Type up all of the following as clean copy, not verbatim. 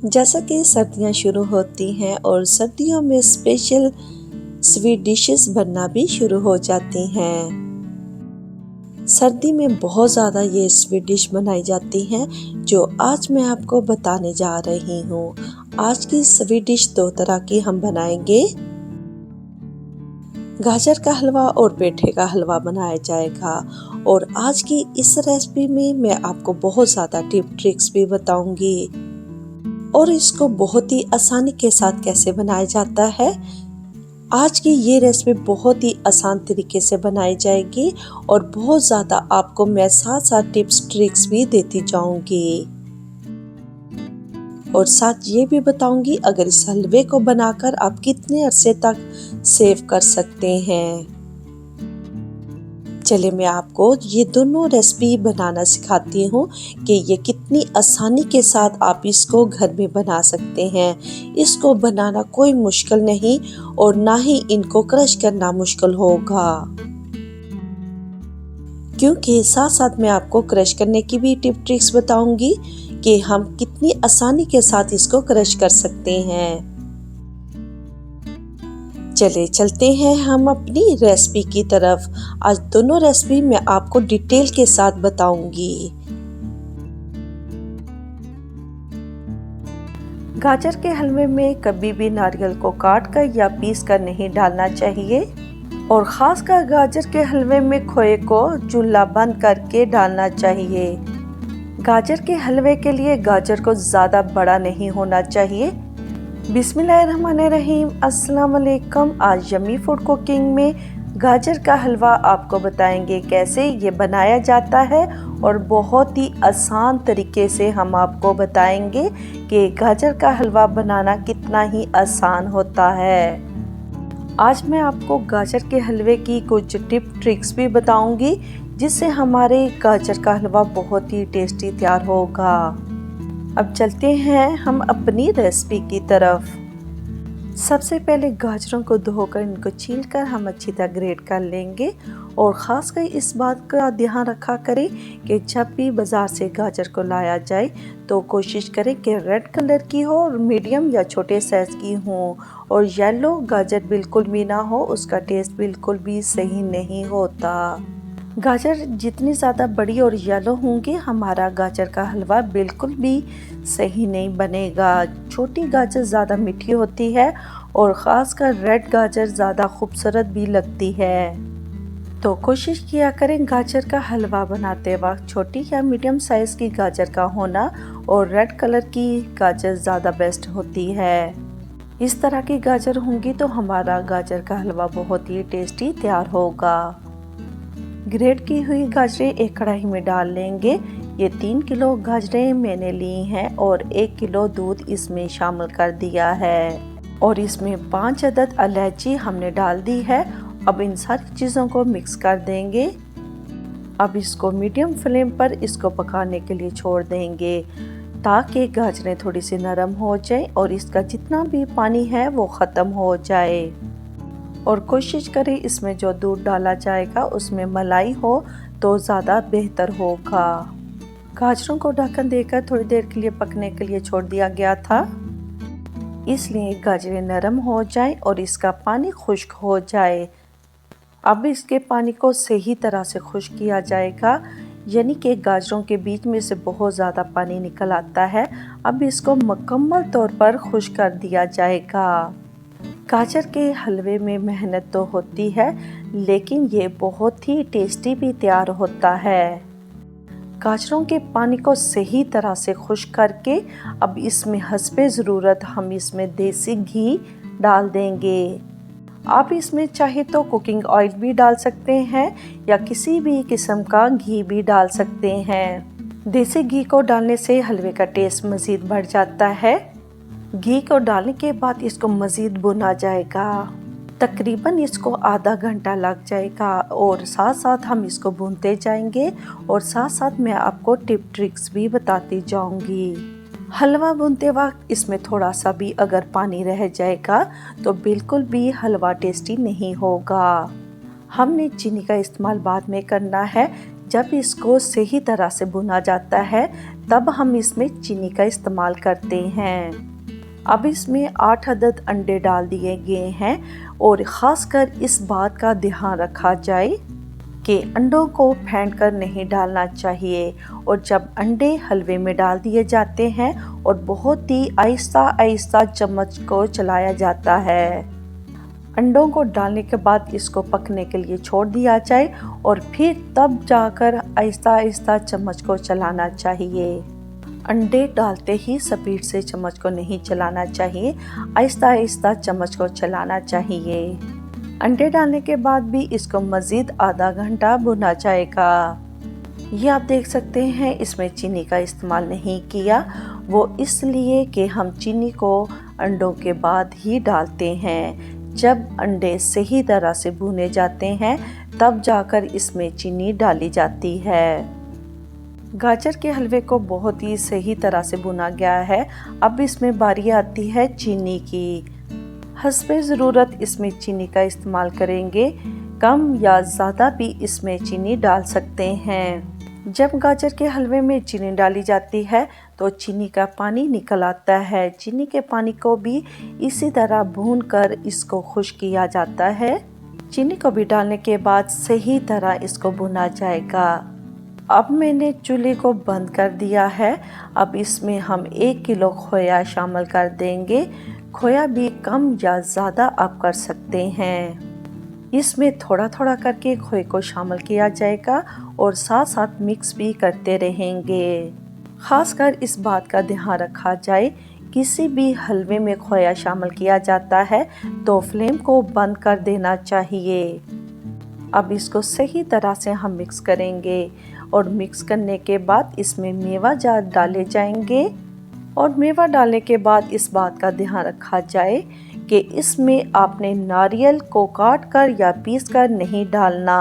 जैसा कि सर्दियाँ शुरू होती हैं और सर्दियों में स्पेशल स्वीट डिशेस बनना भी शुरू हो जाती हैं। सर्दी में बहुत ज़्यादा ये स्वीट डिश बनाई जाती हैं जो आज मैं आपको बताने जा रही हूँ। आज की स्वीट डिश दो तरह की हम बनाएंगे। गाजर का हलवा और पेठे का हलवा बनाया जाएगा और आज की इस रेसिपी में मैं आपको बहुत ज़्यादा टिप ट्रिक्स भी बताऊंगी और इसको बहुत ही आसानी के साथ कैसे बनाया जाता है। आज की ये रेसिपी बहुत ही आसान तरीके से बनाई जाएगी और बहुत ज़्यादा आपको मैं साथ साथ टिप्स ट्रिक्स भी देती जाऊंगी और साथ ये भी बताऊंगी अगर इस हलवे को बनाकर आप कितने अरसे तक सेव कर सकते हैं। चलिए मैं आपको ये दोनों रेसिपी बनाना सिखाती हूँ कि ये कितनी आसानी के साथ आप इसको घर में बना सकते हैं। इसको बनाना कोई मुश्किल नहीं और ना ही इनको क्रश करना मुश्किल होगा, क्योंकि साथ साथ मैं आपको क्रश करने की भी टिप ट्रिक्स बताऊंगी कि हम कितनी आसानी के साथ इसको क्रश कर सकते हैं। चले चलते हैं हम अपनी रेसिपी की तरफ। आज दोनों रेसिपी मैं आपको डिटेल के साथ बताऊंगी। गाजर के हलवे में कभी भी नारियल को काट कर या पीस कर नहीं डालना चाहिए और खासकर गाजर के हलवे में खोए को चूल्हा बंद करके डालना चाहिए। गाजर के हलवे के लिए गाजर को ज़्यादा बड़ा नहीं होना चाहिए। बिस्मिल्लाहिर्रहमानिर्रहीम, अस्सलाम वालेकुम। आज यम्मी फूड कुकिंग में गाजर का हलवा आपको बताएंगे कैसे ये बनाया जाता है और बहुत ही आसान तरीके से हम आपको बताएंगे कि गाजर का हलवा बनाना कितना ही आसान होता है। आज मैं आपको गाजर के हलवे की कुछ टिप ट्रिक्स भी बताऊंगी जिससे हमारे गाजर का हलवा बहुत ही टेस्टी तैयार होगा। अब चलते हैं हम अपनी रेसिपी की तरफ। सबसे पहले गाजरों को धोकर इनको छीलकर हम अच्छी तरह ग्रेट कर लेंगे और ख़ासकर इस बात का ध्यान रखा करें कि जब भी बाज़ार से गाजर को लाया जाए तो कोशिश करें कि रेड कलर की हो और मीडियम या छोटे साइज़ की हो और येलो गाजर बिल्कुल भी ना हो, उसका टेस्ट बिल्कुल भी सही नहीं होता। गाजर जितनी ज़्यादा बड़ी और येलो होंगी हमारा गाजर का हलवा बिल्कुल भी सही नहीं बनेगा। छोटी गाजर ज़्यादा मीठी होती है और ख़ासकर रेड गाजर ज़्यादा खूबसूरत भी लगती है। तो कोशिश किया करें गाजर का हलवा बनाते वक्त छोटी या मीडियम साइज़ की गाजर का होना और रेड कलर की गाजर ज़्यादा बेस्ट होती है। इस तरह की गाजर होंगी तो हमारा गाजर का हलवा बहुत ही टेस्टी तैयार होगा। ग्रेट की हुई गाजरें एक कढ़ाई में डाल लेंगे। ये 3 किलो गाजरें मैंने ली हैं और 1 किलो दूध इसमें शामिल कर दिया है और इसमें 5 अदद इलायची हमने डाल दी है। अब इन सारी चीज़ों को मिक्स कर देंगे। अब इसको मीडियम फ्लेम पर इसको पकाने के लिए छोड़ देंगे ताकि गाजरें थोड़ी सी नरम हो जाए और इसका जितना भी पानी है वो ख़त्म हो जाए। और कोशिश करें इसमें जो दूध डाला जाएगा उसमें मलाई हो तो ज़्यादा बेहतर होगा। गाजरों को ढक्कन देकर थोड़ी देर के लिए पकने के लिए छोड़ दिया गया था, इसलिए गाजरें नरम हो जाएं और इसका पानी खुश्क हो जाए। अब इसके पानी को सही तरह से खुश्क किया जाएगा, यानी कि गाजरों के बीच में से बहुत ज़्यादा पानी निकल आता है। अब इसको मुकम्मल तौर पर खुश्क कर दिया जाएगा। गाजर के हलवे में मेहनत तो होती है लेकिन ये बहुत ही टेस्टी भी तैयार होता है। गाजरों के पानी को सही तरह से खुश्क करके अब इसमें हस्बे ज़रूरत हम इसमें देसी घी डाल देंगे। आप इसमें चाहे तो कुकिंग ऑयल भी डाल सकते हैं या किसी भी किस्म का घी भी डाल सकते हैं। देसी घी को डालने से हलवे का टेस्ट मज़ीद बढ़ जाता है। घी को डालने के बाद इसको मज़ीद भुना जाएगा। तकरीबन इसको आधा घंटा लग जाएगा और साथ साथ हम इसको भूनते जाएंगे और साथ साथ मैं आपको टिप ट्रिक्स भी बताती जाऊंगी। हलवा भूनते वक्त इसमें थोड़ा सा भी अगर पानी रह जाएगा तो बिल्कुल भी हलवा टेस्टी नहीं होगा। हमने चीनी का इस्तेमाल बाद में करना है जब इसको सही तरह से भुना जाता है तब हम इसमें चीनी का इस्तेमाल करते हैं। अब इसमें 8 अदद अंडे डाल दिए गए हैं और ख़ासकर इस बात का ध्यान रखा जाए कि अंडों को फेंट कर नहीं डालना चाहिए। और जब अंडे हलवे में डाल दिए जाते हैं और बहुत ही आहिस्ता आहिस्ता चम्मच को चलाया जाता है। अंडों को डालने के बाद इसको पकने के लिए छोड़ दिया जाए और फिर तब जाकर आहिस्ता आहिस्ता चम्मच को चलाना चाहिए। अंडे डालते ही स्पीड से चम्मच को नहीं चलाना चाहिए, आहिस्ता आहिस्ता चम्मच को चलाना चाहिए। अंडे डालने के बाद भी इसको मज़ीद आधा घंटा भुना जाएगा। ये आप देख सकते हैं इसमें चीनी का इस्तेमाल नहीं किया, वो इसलिए कि हम चीनी को अंडों के बाद ही डालते हैं। जब अंडे सही तरह से भुने जाते हैं तब जाकर इसमें चीनी डाली जाती है। गाजर के हलवे को बहुत ही सही तरह से भुना गया है। अब इसमें बारी आती है चीनी की। हस्बे ज़रूरत इसमें चीनी का इस्तेमाल करेंगे, कम या ज़्यादा भी इसमें चीनी डाल सकते हैं। जब गाजर के हलवे में चीनी डाली जाती है तो चीनी का पानी निकल आता है। चीनी के पानी को भी इसी तरह भूनकर इसको खुश्क किया जाता है। चीनी को भी डालने के बाद सही तरह इसको भुना जाएगा। अब मैंने चूल्हे को बंद कर दिया है। अब इसमें हम 1 किलो खोया शामिल कर देंगे। खोया भी कम या ज़्यादा आप कर सकते हैं। इसमें थोड़ा थोड़ा करके खोए को शामिल किया जाएगा और साथ साथ मिक्स भी करते रहेंगे। ख़ासकर इस बात का ध्यान रखा जाए, किसी भी हलवे में खोया शामिल किया जाता है तो फ्लेम को बंद कर देना चाहिए। अब इसको सही तरह से हम मिक्स करेंगे और मिक्स करने के बाद इसमें मेवा जार डाले जाएंगे। और मेवा डालने के बाद इस बात का ध्यान रखा जाए कि इसमें आपने नारियल को काट कर या पीस कर नहीं डालना।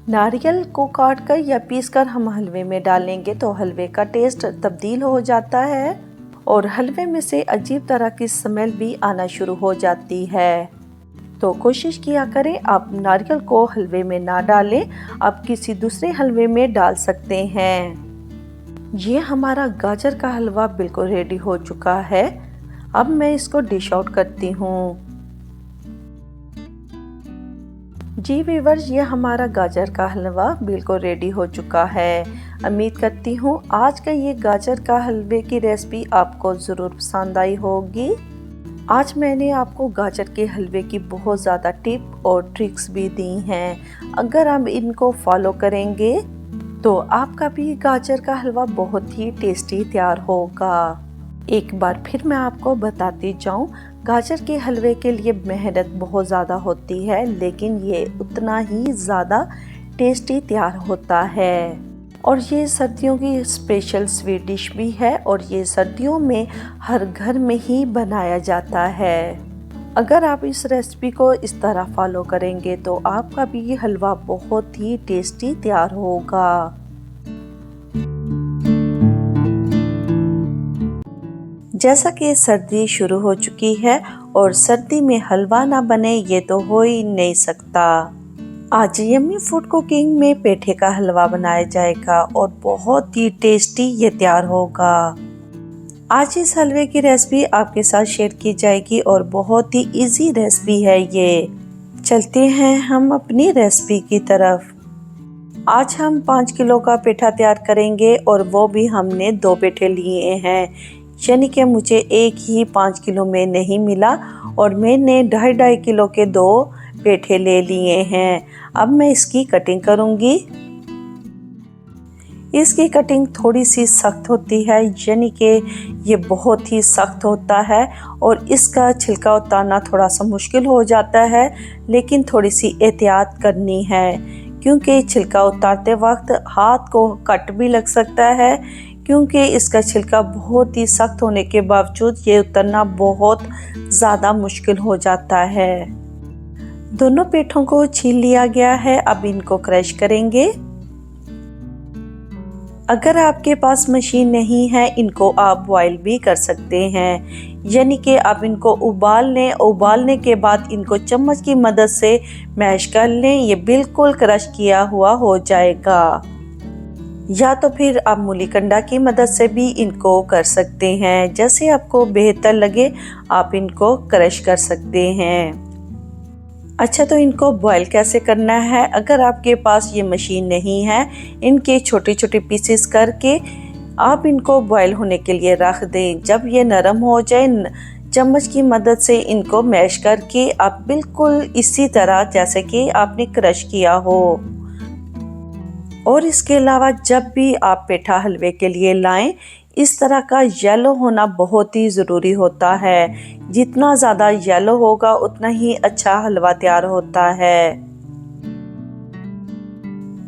नारियल को काट कर या पीस कर हम हलवे में डालेंगे तो हलवे का टेस्ट तब्दील हो जाता है और हलवे में से अजीब तरह की स्मेल भी आना शुरू हो जाती है। तो कोशिश किया करें आप नारियल को हलवे में ना डालें, आप किसी दूसरे हलवे में डाल सकते हैं। ये हमारा गाजर का हलवा बिल्कुल रेडी हो चुका है। अब मैं इसको डिश आउट करती हूँ। जी व्यूअर्स, ये हमारा गाजर का हलवा बिल्कुल रेडी हो चुका है। उम्मीद करती हूँ आज का ये गाजर का हलवे की रेसिपी आपको ज़रूर पसंद आई होगी। आज मैंने आपको गाजर के हलवे की बहुत ज़्यादा टिप और ट्रिक्स भी दी हैं। अगर आप इनको फॉलो करेंगे तो आपका भी गाजर का हलवा बहुत ही टेस्टी तैयार होगा। एक बार फिर मैं आपको बताती जाऊं, गाजर के हलवे के लिए मेहनत बहुत ज़्यादा होती है, लेकिन ये उतना ही ज़्यादा टेस्टी तैयार होता है। और ये सर्दियों की स्पेशल स्वीट डिश भी है और ये सर्दियों में हर घर में ही बनाया जाता है। अगर आप इस रेसिपी को इस तरह फॉलो करेंगे तो आपका भी ये हलवा बहुत ही टेस्टी तैयार होगा। जैसा कि सर्दी शुरू हो चुकी है और सर्दी में हलवा ना बने ये तो हो ही नहीं सकता। आज यम्मी फूड कुकिंग में पेठे का हलवा बनाया जाएगा और बहुत ही टेस्टी ये तैयार होगा। आज इस हलवे की रेसिपी आपके साथ शेयर की जाएगी और बहुत ही इजी रेसिपी है ये। चलते हैं हम अपनी रेसिपी की तरफ। आज हम 5 किलो का पेठा तैयार करेंगे और वो भी हमने 2 पेठे लिए हैं, यानी कि मुझे एक ही 5 किलो में नहीं मिला और मैंने 2.5 किलो के 2 पेठे ले लिए हैं। अब मैं इसकी कटिंग करूँगी। इसकी कटिंग थोड़ी सी सख्त होती है, यानी कि ये बहुत ही सख्त होता है और इसका छिलका उतारना थोड़ा सा मुश्किल हो जाता है, लेकिन थोड़ी सी एहतियात करनी है क्योंकि छिलका उतारते वक्त हाथ को कट भी लग सकता है, क्योंकि इसका छिलका बहुत ही सख्त होने के बावजूद ये उतारना बहुत ज़्यादा मुश्किल हो जाता है। दोनों पेठों को छील लिया गया है। अब इनको क्रश करेंगे। अगर आपके पास मशीन नहीं है, इनको आप बॉयल भी कर सकते हैं, यानी कि आप इनको उबालने के बाद इनको चम्मच की मदद से मैश कर लें। ये बिल्कुल क्रश किया हुआ हो जाएगा। या तो फिर आप मूली कंडा की मदद से भी इनको कर सकते हैं, जैसे आपको बेहतर लगे आप इनको क्रश कर सकते हैं। अच्छा, तो इनको बॉईल कैसे करना है? अगर आपके पास ये मशीन नहीं है, इनके छोटे छोटे पीसेस करके आप इनको बॉईल होने के लिए रख दें। जब ये नरम हो जाए, चम्मच की मदद से इनको मैश करके आप बिल्कुल इसी तरह जैसे कि आपने क्रश किया हो। और इसके अलावा जब भी आप पेठा हलवे के लिए लाएं, इस तरह का येलो होना बहुत ही ज़रूरी होता है। जितना ज़्यादा येलो होगा उतना ही अच्छा हलवा तैयार होता है।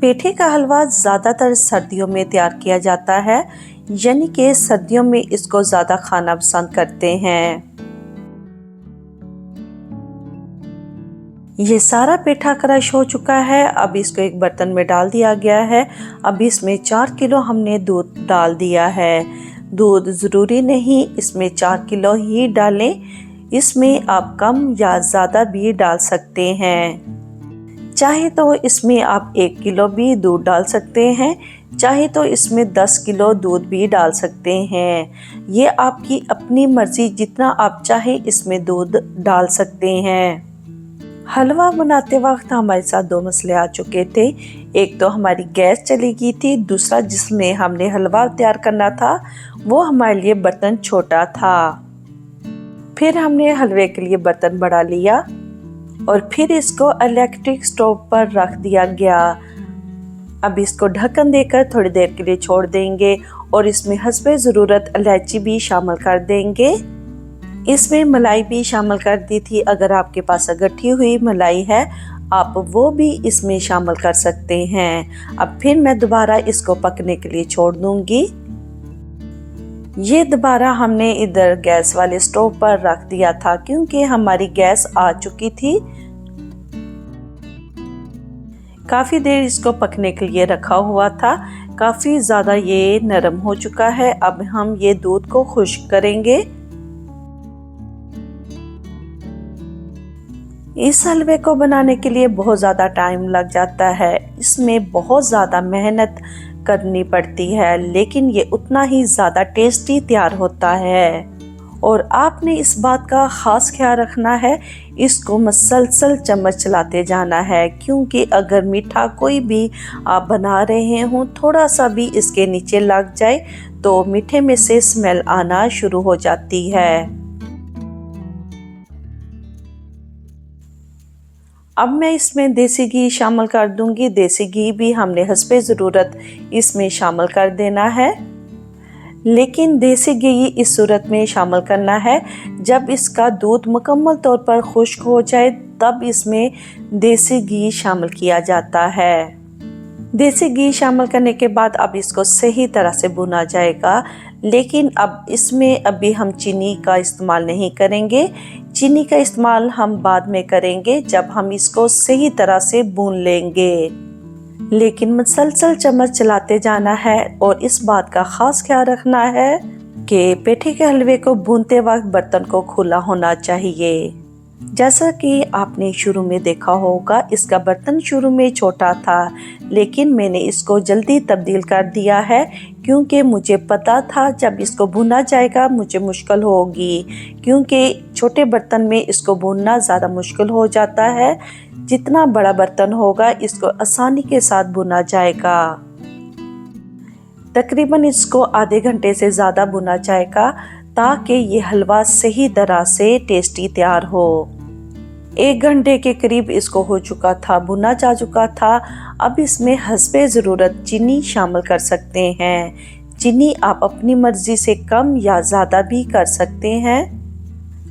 पेठे का हलवा ज़्यादातर सर्दियों में तैयार किया जाता है, यानी कि सर्दियों में इसको ज़्यादा खाना पसंद करते हैं। ये सारा पेठा क्रश हो चुका है। अब इसको एक बर्तन में डाल दिया गया है। अब इसमें 4 किलो हमने दूध डाल दिया है। दूध ज़रूरी नहीं इसमें 4 किलो ही डालें, इसमें आप कम या ज़्यादा भी डाल सकते हैं। चाहे तो इसमें आप 1 किलो भी दूध डाल सकते हैं, चाहे तो इसमें 10 किलो दूध भी डाल सकते हैं। ये आपकी अपनी मर्ज़ी, जितना आप चाहे इसमें दूध डाल सकते हैं। हलवा बनाते वक्त हमारे साथ 2 मसले आ चुके थे। एक तो हमारी गैस चली गई थी, दूसरा जिसमें हमने हलवा तैयार करना था वो हमारे लिए बर्तन छोटा था। फिर हमने हलवे के लिए बर्तन बड़ा लिया और फिर इसको इलेक्ट्रिक स्टोव पर रख दिया गया। अब इसको ढक्कन देकर थोड़ी देर के लिए छोड़ देंगे और इसमें हस्बे ज़रूरत इलायची भी शामिल कर देंगे। इसमें मलाई भी शामिल कर दी थी। अगर आपके पास गठी हुई मलाई है आप वो भी इसमें शामिल कर सकते हैं। अब फिर मैं दोबारा इसको पकने के लिए छोड़ दूंगी। ये दोबारा हमने इधर गैस वाले स्टोव पर रख दिया था क्योंकि हमारी गैस आ चुकी थी। काफ़ी देर इसको पकने के लिए रखा हुआ था। काफ़ी ज़्यादा ये नरम हो चुका है। अब हम ये दूध को खुश्क करेंगे। इस हलवे को बनाने के लिए बहुत ज़्यादा टाइम लग जाता है, इसमें बहुत ज़्यादा मेहनत करनी पड़ती है, लेकिन ये उतना ही ज़्यादा टेस्टी तैयार होता है। और आपने इस बात का ख़ास ख्याल रखना है, इसको मसलसल चम्मच चलाते जाना है, क्योंकि अगर मीठा कोई भी आप बना रहे हों थोड़ा सा भी इसके नीचे लग जाए तो मीठे में से स्मेल आना शुरू हो जाती है। अब मैं इसमें देसी घी शामिल कर दूंगी। देसी घी भी हमने हस्बे ज़रूरत इसमें शामिल कर देना है, लेकिन देसी घी इस सूरत में शामिल करना है जब इसका दूध मुकम्मल तौर पर खुश्क हो जाए, तब इसमें देसी घी शामिल किया जाता है। देसी घी शामिल करने के बाद अब इसको सही तरह से भुना जाएगा, लेकिन अब इसमें अभी हम चीनी का इस्तेमाल नहीं करेंगे। चीनी का इस्तेमाल हम बाद में करेंगे जब हम इसको सही तरह से भून लेंगे। लेकिन मुसलसल चम्मच चलाते जाना है और इस बात का ख़ास ख्याल रखना है कि पेठे के हलवे को भूनते वक्त बर्तन को खुला होना चाहिए। जैसा कि आपने शुरू में देखा होगा, इसका बर्तन शुरू में छोटा था, लेकिन मैंने इसको जल्दी तब्दील कर दिया है क्योंकि मुझे पता था जब इसको भुना जाएगा मुझे मुश्किल होगी, क्योंकि छोटे बर्तन में इसको भूनना ज़्यादा मुश्किल हो जाता है। जितना बड़ा बर्तन होगा इसको आसानी के साथ भुना जाएगा। तकरीबन इसको आधे घंटे से ज़्यादा भुना जाएगा ताकि ये हलवा सही तरह से टेस्टी तैयार हो। 1 घंटे के करीब इसको हो चुका था, भुना जा चुका था। अब इसमें हस्बे ज़रूरत चीनी शामिल कर सकते हैं। चीनी आप अपनी मर्ज़ी से कम या ज़्यादा भी कर सकते हैं।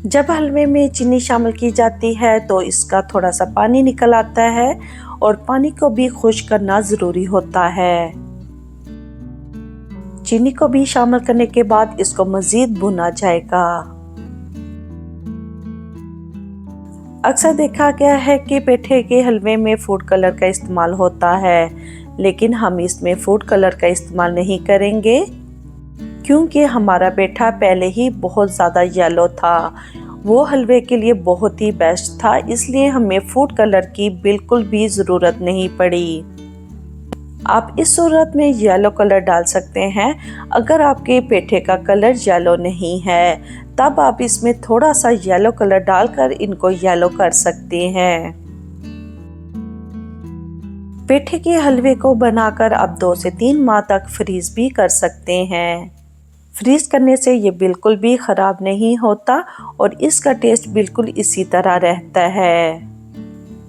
जब हलवे में चीनी शामिल की जाती है तो इसका थोड़ा सा पानी निकल आता है और पानी को भी खुश्क करना ज़रूरी होता है। चीनी को भी शामिल करने के बाद इसको मज़ीद भुना जाएगा। अक्सर देखा गया है कि पेठे के हलवे में फूड कलर का इस्तेमाल होता है, लेकिन हम इसमें फूड कलर का इस्तेमाल नहीं करेंगे क्योंकि हमारा पेठा पहले ही बहुत ज़्यादा येलो था। वो हलवे के लिए बहुत ही बेस्ट था, इसलिए हमें फूड कलर की बिल्कुल भी ज़रूरत नहीं पड़ी। आप इस सूरत में येलो कलर डाल सकते हैं। अगर आपके पेठे का कलर येलो नहीं है तब आप इसमें थोड़ा सा येलो कलर डालकर इनको येलो कर सकते हैं। पेठे के हलवे को बनाकर आप 2 से 3 माह तक फ्रीज भी कर सकते हैं। फ्रीज करने से ये बिल्कुल भी ख़राब नहीं होता और इसका टेस्ट बिल्कुल इसी तरह रहता है।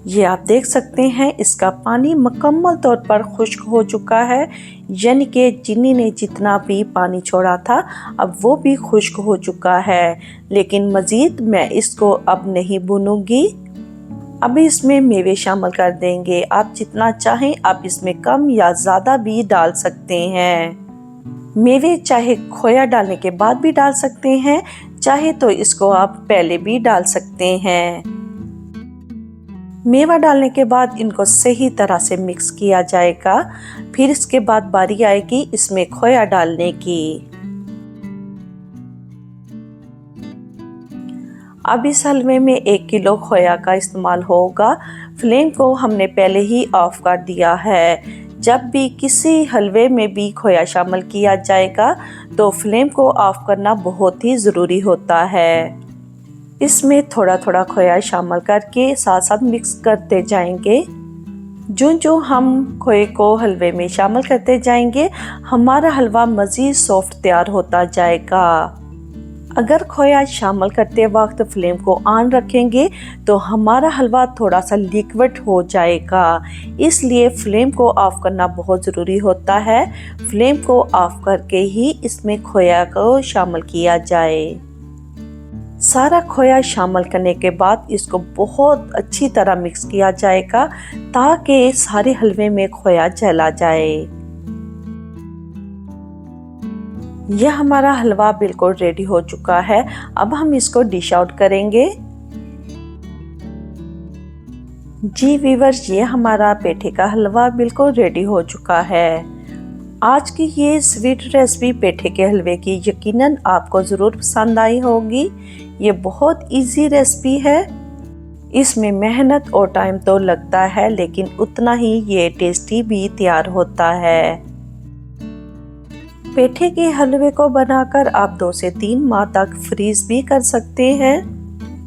ये आप देख सकते हैं इसका पानी मुकम्मल तौर पर खुश्क हो चुका है, यानी कि चीनी ने जितना भी पानी छोड़ा था अब वो भी खुश्क हो चुका है। लेकिन मज़ीद मैं इसको अब नहीं भूनूंगी। अब इसमें मेवे शामिल कर देंगे। आप जितना चाहें आप इसमें कम या ज़्यादा भी डाल सकते हैं। मेवे चाहे खोया डालने के बाद भी डाल सकते हैं, चाहे तो इसको आप पहले भी डाल सकते हैं। मेवा डालने के बाद इनको सही तरह से मिक्स किया जाएगा। फिर इसके बाद बारी आएगी इसमें खोया डालने की। अब इस हलवे में 1 किलो खोया का इस्तेमाल होगा। फ्लेम को हमने पहले ही ऑफ कर दिया है। जब भी किसी हलवे में भी खोया शामिल किया जाएगा तो फ्लेम को ऑफ करना बहुत ही ज़रूरी होता है। इसमें थोड़ा थोड़ा खोया शामिल करके साथ साथ मिक्स करते जाएंगे। जो हम खोए को हलवे में शामिल करते जाएंगे हमारा हलवा मज़ीद सॉफ्ट तैयार होता जाएगा। अगर खोया शामिल करते वक्त फ्लेम को ऑन रखेंगे तो हमारा हलवा थोड़ा सा लिक्विड हो जाएगा, इसलिए फ्लेम को ऑफ करना बहुत ज़रूरी होता है। फ्लेम को ऑफ करके ही इसमें खोया को शामिल किया जाए। सारा खोया शामिल करने के बाद इसको बहुत अच्छी तरह मिक्स किया जाएगा ताकि सारे हलवे में खोया चला जाए। यह हमारा हलवा बिल्कुल रेडी हो चुका है। अब हम इसको डिश आउट करेंगे। जी व्यूअर्स, ये हमारा पेठे का हलवा बिल्कुल रेडी हो चुका है। आज की ये स्वीट रेसिपी पेठे के हलवे की यकीनन आपको ज़रूर पसंद आई होगी। ये बहुत इजी रेसिपी है। इसमें मेहनत और टाइम तो लगता है लेकिन उतना ही ये टेस्टी भी तैयार होता है। पेठे के हलवे को बनाकर आप 2 से 3 माह तक फ्रीज भी कर सकते हैं।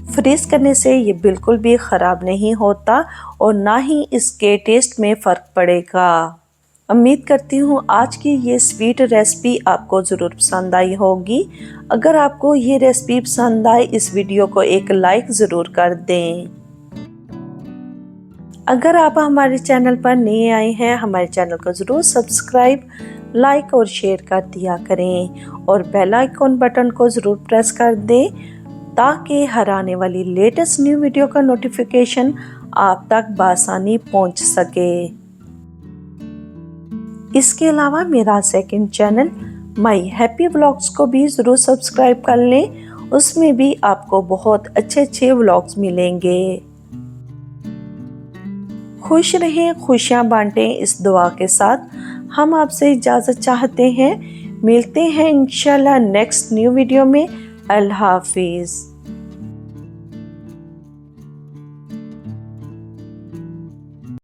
फ्रीज करने से ये बिल्कुल भी ख़राब नहीं होता और ना ही इसके टेस्ट में फ़र्क पड़ेगा। उम्मीद करती हूँ आज की ये स्वीट रेसिपी आपको ज़रूर पसंद आई होगी। अगर आपको ये रेसिपी पसंद आए इस वीडियो को एक लाइक ज़रूर कर दें। अगर आप हमारे चैनल पर नए आए हैं हमारे चैनल को ज़रूर सब्सक्राइब, लाइक और शेयर कर दिया करें और बेल आइकॉन बटन को ज़रूर प्रेस कर दें ताकि हर आने वाली लेटेस्ट न्यू वीडियो का नोटिफिकेशन आप तक बआसानी पहुंच सके। इसके अलावा मेरा second channel my happy vlogs को भी ज़रूर सब्सक्राइब कर लें, उसमें भी आपको बहुत अच्छे अच्छे व्लॉग्स मिलेंगे। खुश रहें, खुशियाँ बांटें, इस दुआ के साथ हम आपसे इजाज़त चाहते हैं। मिलते हैं इंशाल्लाह नेक्स्ट न्यू वीडियो में। अल्लाह हाफिज़।